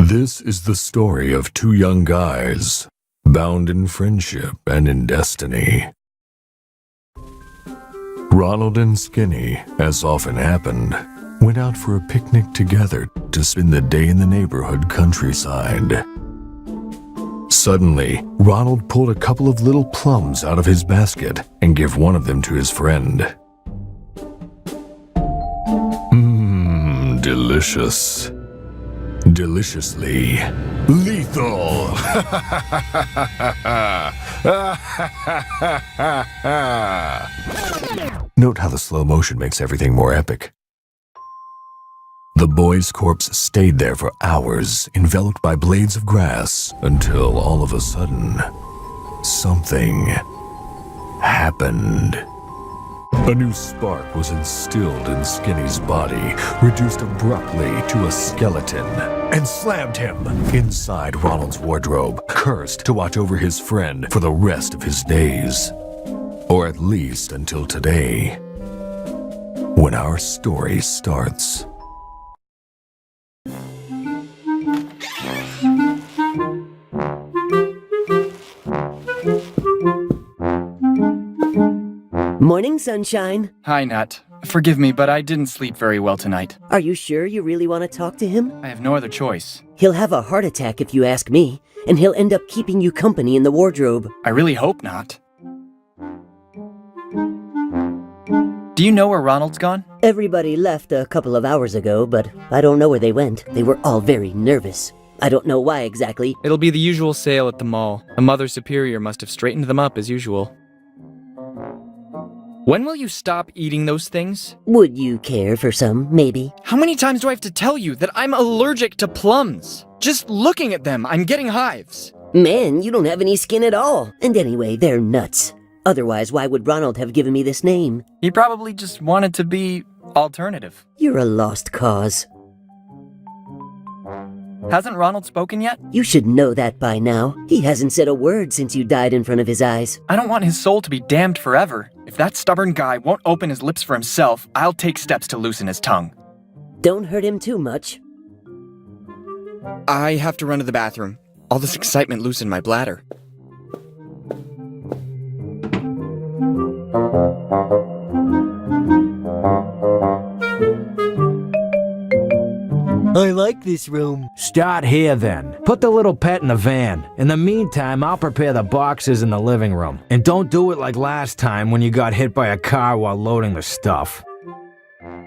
This is the story of two young guys, bound in friendship and in destiny. Ronald and Skinny, as often happened, went out for a picnic together to spend the day in the neighborhood countryside. Suddenly, Ronald pulled a couple of little plums out of his basket and gave one of them to his friend. Delicious. Deliciously lethal. Note how the slow motion makes everything more epic. The boy's corpse stayed there for hours, enveloped by blades of grass, until all of a sudden, something happened. A new spark was instilled in Skinny's body, reduced abruptly to a skeleton, and slammed him inside Ronald's wardrobe, cursed to watch over his friend for the rest of his days. Or at least until today, when our story starts. Morning, sunshine. Hi, Nat. Forgive me, but I didn't sleep very well tonight. Are you sure you really want to talk to him? I have no other choice. He'll have a heart attack if you ask me, and he'll end up keeping you company in the wardrobe. I really hope not. Do you know where Ronald's gone? Everybody left a couple of hours ago, but I don't know where they went. They were all very nervous. I don't know why exactly. It'll be the usual sale at the mall. A Mother Superior must have straightened them up as usual. When will you stop eating those things? Would you care for some, maybe? How many times do I have to tell you that I'm allergic to plums? Just looking at them, I'm getting hives. Man, you don't have any skin at all. And anyway, they're nuts. Otherwise, why would Ronald have given me this name? He probably just wanted to be alternative. You're a lost cause. Hasn't Ronald spoken yet? You should know that by now. He hasn't said a word since you died in front of his eyes. I don't want his soul to be damned forever. If that stubborn guy won't open his lips for himself, I'll take steps to loosen his tongue. Don't hurt him too much. I have to run to the bathroom. All this excitement loosened my bladder. I like this room. Start here then. Put the little pet in the van. In the meantime, I'll prepare the boxes in the living room. And don't do it like last time when you got hit by a car while loading the stuff.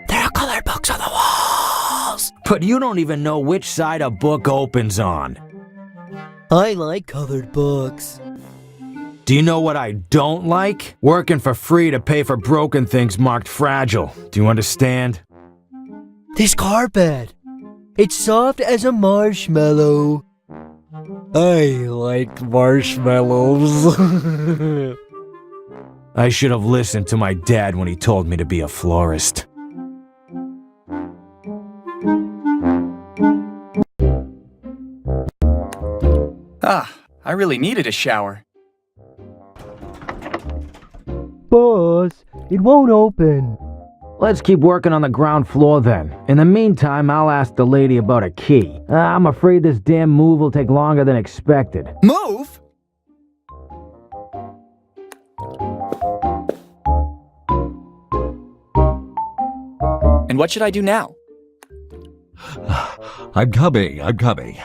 There are colored books on the walls. But you don't even know which side a book opens on. I like colored books. Do you know what I don't like? Working for free to pay for broken things marked fragile. Do you understand? This carpet. It's soft as a marshmallow. I like marshmallows. I should have listened to my dad when he told me to be a florist. I really needed a shower. Boss, it won't open. Let's keep working on the ground floor then. In the meantime, I'll ask the lady about a key. I'm afraid this damn move will take longer than expected. Move? And what should I do now? I'm coming.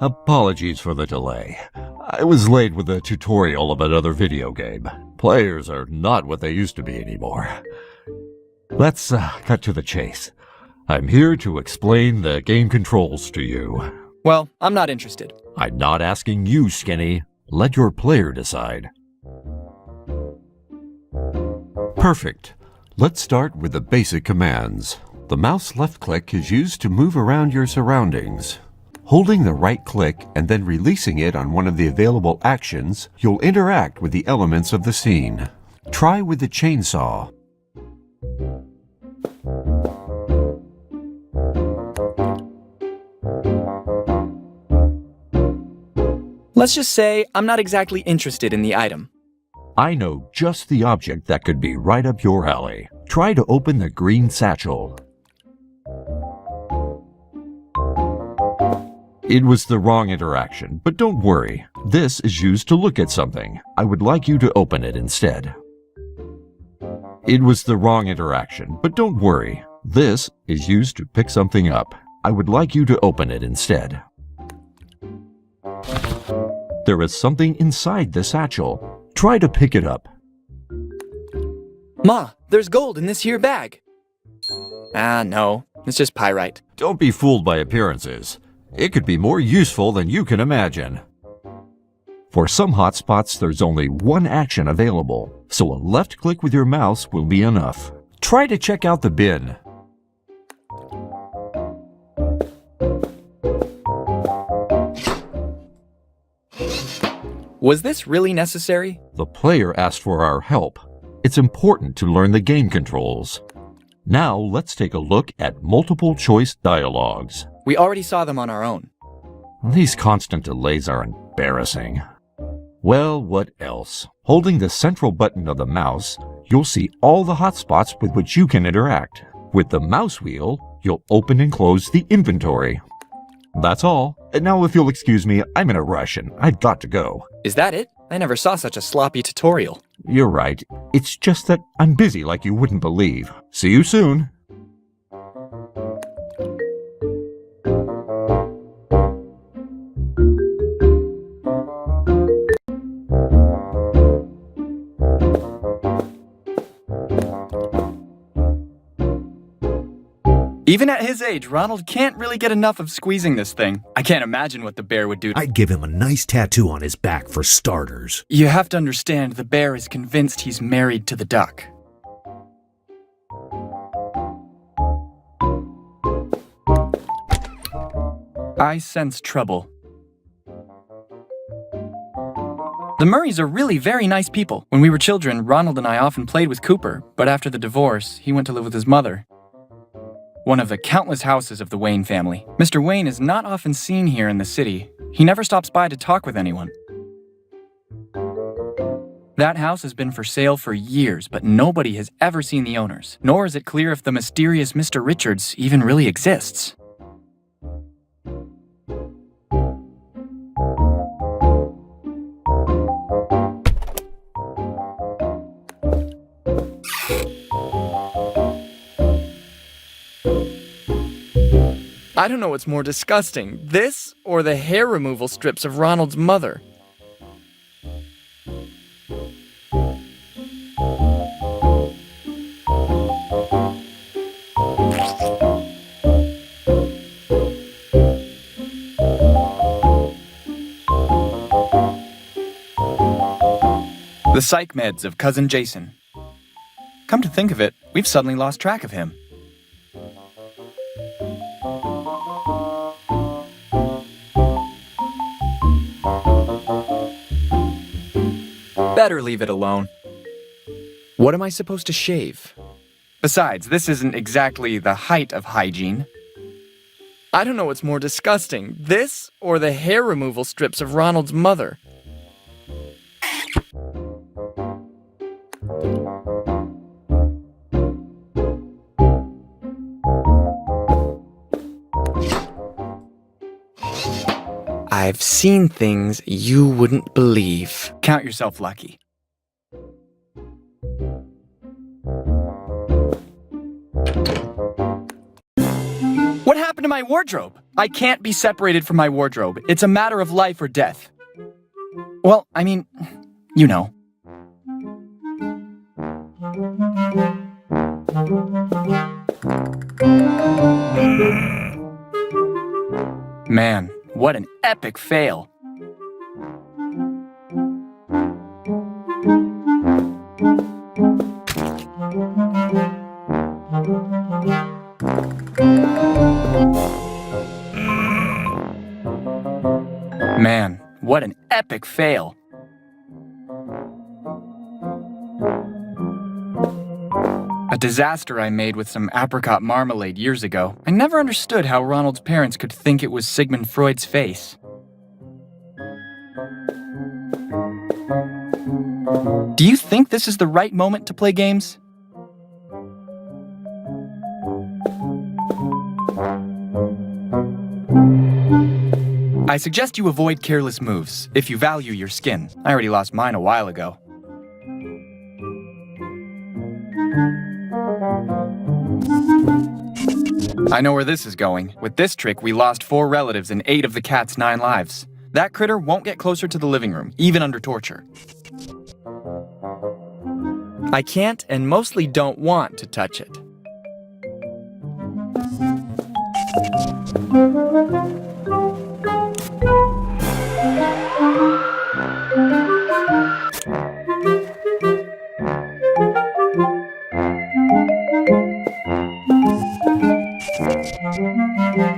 Apologies for the delay. I was late with a tutorial of another video game. Players are not what they used to be anymore. Let's cut to the chase. I'm here to explain the game controls to you. Well, I'm not interested. I'm not asking you, Skinny. Let your player decide. Perfect. Let's start with the basic commands. The mouse left click is used to move around your surroundings. Holding the right click and then releasing it on one of the available actions, you'll interact with the elements of the scene. Try with the chainsaw. Let's just say I'm not exactly interested in the item. I know just the object that could be right up your alley. Try to open the green satchel. It was the wrong interaction, but don't worry. This is used to look at something. I would like you to open it instead. It was the wrong interaction, but don't worry. This is used to pick something up. I would like you to open it instead. There is something inside the satchel. Try to pick it up. Ma, there's gold in this here bag. Ah, no. It's just pyrite. Don't be fooled by appearances. It could be more useful than you can imagine. For some hotspots, there's only one action available, so a left click with your mouse will be enough. Try to check out the bin. Was this really necessary? The player asked for our help. It's important to learn the game controls. Now let's take a look at multiple choice dialogues. We already saw them on our own. These constant delays are embarrassing. Well, what else? Holding the central button of the mouse, you'll see all the hotspots with which you can interact. With the mouse wheel, you'll open and close the inventory. That's all. And now if you'll excuse me, I'm in a rush and I've got to go. Is that it? I never saw such a sloppy tutorial. You're right. It's just that I'm busy like you wouldn't believe. See you soon. Even at his age, Ronald can't really get enough of squeezing this thing. I can't imagine what the bear would do. I'd give him a nice tattoo on his back for starters. You have to understand, the bear is convinced he's married to the duck. I sense trouble. The Murrays are really very nice people. When we were children, Ronald and I often played with Cooper, but after the divorce, he went to live with his mother. One of the countless houses of the Wayne family. Mr. Wayne is not often seen here in the city. He never stops by to talk with anyone. That house has been for sale for years, but nobody has ever seen the owners, nor is it clear if the mysterious Mr. Richards even really exists. I don't know what's more disgusting, this or the hair removal strips of Ronald's mother. The psych meds of Cousin Jason. Come to think of it, we've suddenly lost track of him. Better leave it alone. What am I supposed to shave? Besides, this isn't exactly the height of hygiene. I don't know what's more disgusting, this or the hair removal strips of Ronald's mother. I've seen things you wouldn't believe. Count yourself lucky. What happened to my wardrobe? I can't be separated from my wardrobe. It's a matter of life or death. Well, I mean, you know. Man, what an epic fail. Man, what an epic fail. A disaster I made with some apricot marmalade years ago. I never understood how Ronald's parents could think it was Sigmund Freud's face. Do you think this is the right moment to play games? I suggest you avoid careless moves if you value your skin. I already lost mine a while ago. I know where this is going. With this trick, we lost 4 relatives and 8 of the cat's 9 lives. That critter won't get closer to the living room, even under torture. I can't and mostly don't want to touch it.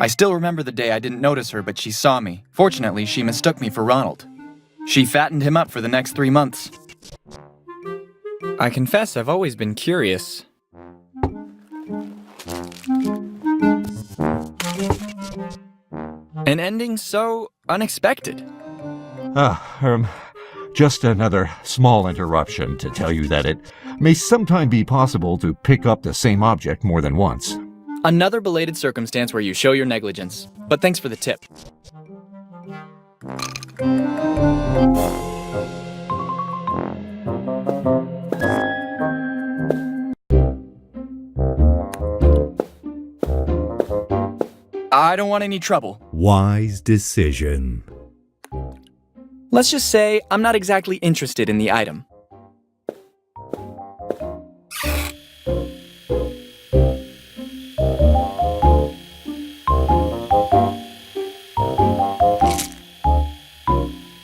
I still remember the day I didn't notice her, but she saw me. Fortunately, she mistook me for Ronald. She fattened him up for the next 3 months. I confess I've always been curious. An ending so unexpected. Just another small interruption to tell you that it may sometime be possible to pick up the same object more than once. Another belated circumstance where you show your negligence. But thanks for the tip. I don't want any trouble. Wise decision. Let's just say I'm not exactly interested in the item.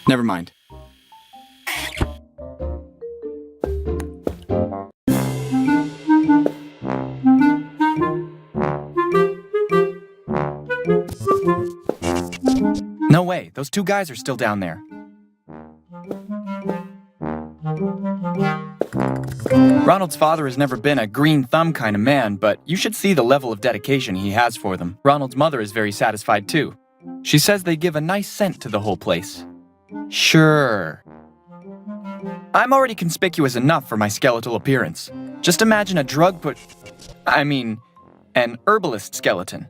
Never mind. No way, those 2 guys are still down there. Ronald's father has never been a green thumb kind of man, but you should see the level of dedication he has for them. Ronald's mother is very satisfied too. She says they give a nice scent to the whole place. Sure. I'm already conspicuous enough for my skeletal appearance. Just imagine a an herbalist skeleton.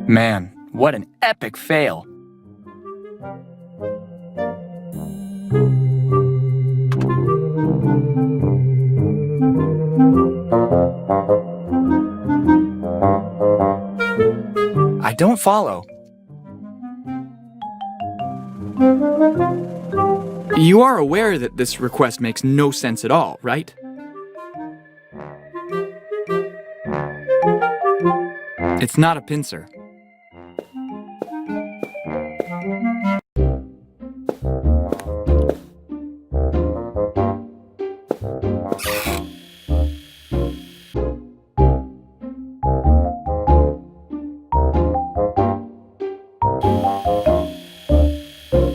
Man, what an epic fail. I don't follow. You are aware that this request makes no sense at all, right? It's not a pincer.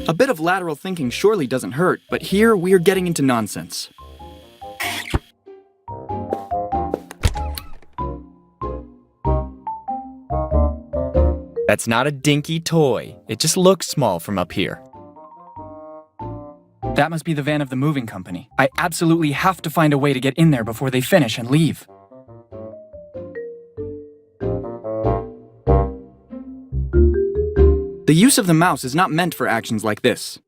A bit of lateral thinking surely doesn't hurt, but here we're getting into nonsense. That's not a dinky toy. It just looks small from up here. That must be the van of the moving company. I absolutely have to find a way to get in there before they finish and leave. The use of the mouse is not meant for actions like this.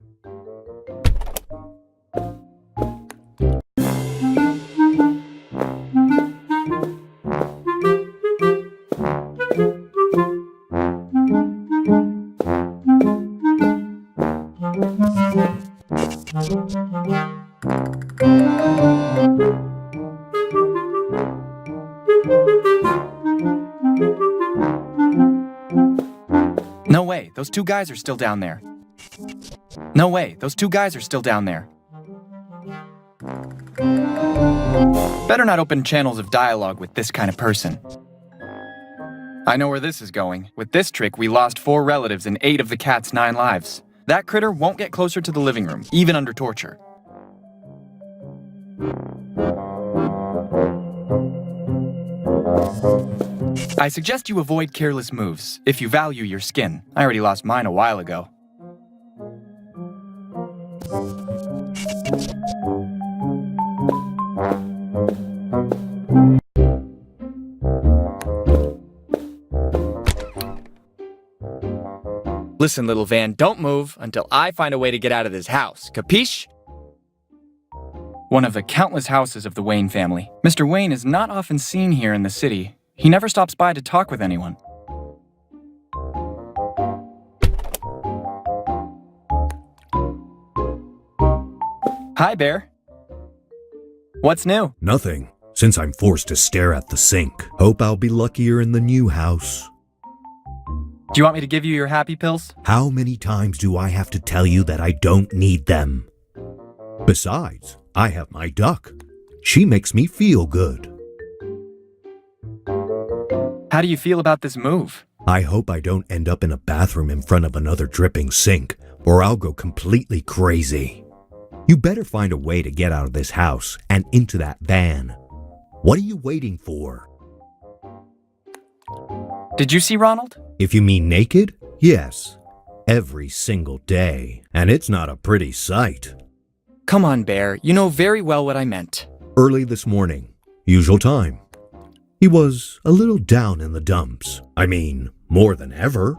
No way, those 2 guys are still down there. No way, those 2 guys are still down there. Better not open channels of dialogue with this kind of person. I know where this is going. With this trick, we lost 4 relatives and 8 of the cat's 9 lives. That critter won't get closer to the living room, even under torture. I suggest you avoid careless moves, if you value your skin. I already lost mine a while ago. Listen, little Van, don't move until I find a way to get out of this house. Capiche? One of the countless houses of the Wayne family. Mr. Wayne is not often seen here in the city. He never stops by to talk with anyone. Hi, Bear. What's new? Nothing, since I'm forced to stare at the sink. Hope I'll be luckier in the new house. Do you want me to give you your happy pills? How many times do I have to tell you that I don't need them? Besides, I have my duck. She makes me feel good. How do you feel about this move? I hope I don't end up in a bathroom in front of another dripping sink, or I'll go completely crazy. You better find a way to get out of this house and into that van. What are you waiting for? Did you see Ronald? If you mean naked, yes. Every single day. And it's not a pretty sight. Come on, Bear. You know very well what I meant. Early this morning. Usual time. He was a little down in the dumps. I mean, more than ever.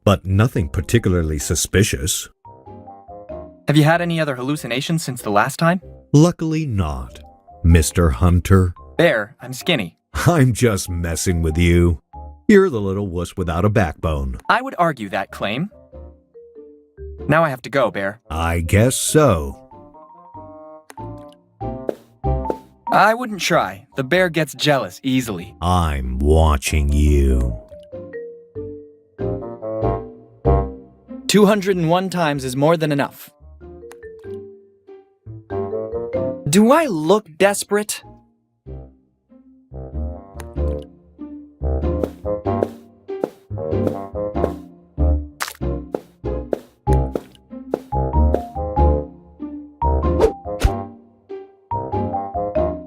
But nothing particularly suspicious. Have you had any other hallucinations since the last time? Luckily not, Mr. Hunter. Bear, I'm skinny. I'm just messing with you. You're the little wuss without a backbone. I would argue that claim. Now I have to go, Bear. I guess so. I wouldn't try. The bear gets jealous easily. I'm watching you. 201 times is more than enough. Do I look desperate?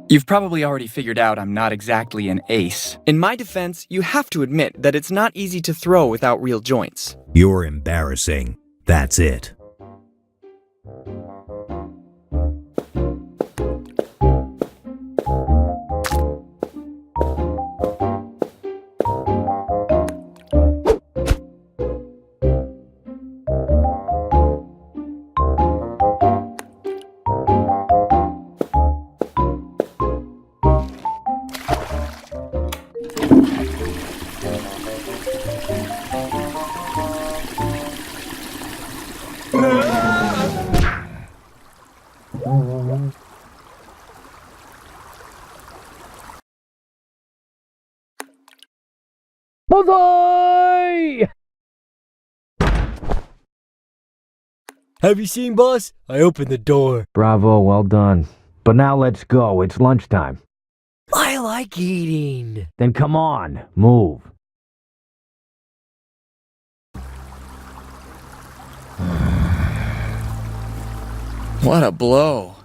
You've probably already figured out I'm not exactly an ace. In my defense, you have to admit that it's not easy to throw without real joints. You're embarrassing. That's it. Bullseye! Have you seen, boss? I opened the door. Bravo, well done. But now let's go, it's lunchtime. I like eating. Then come on, move. What a blow.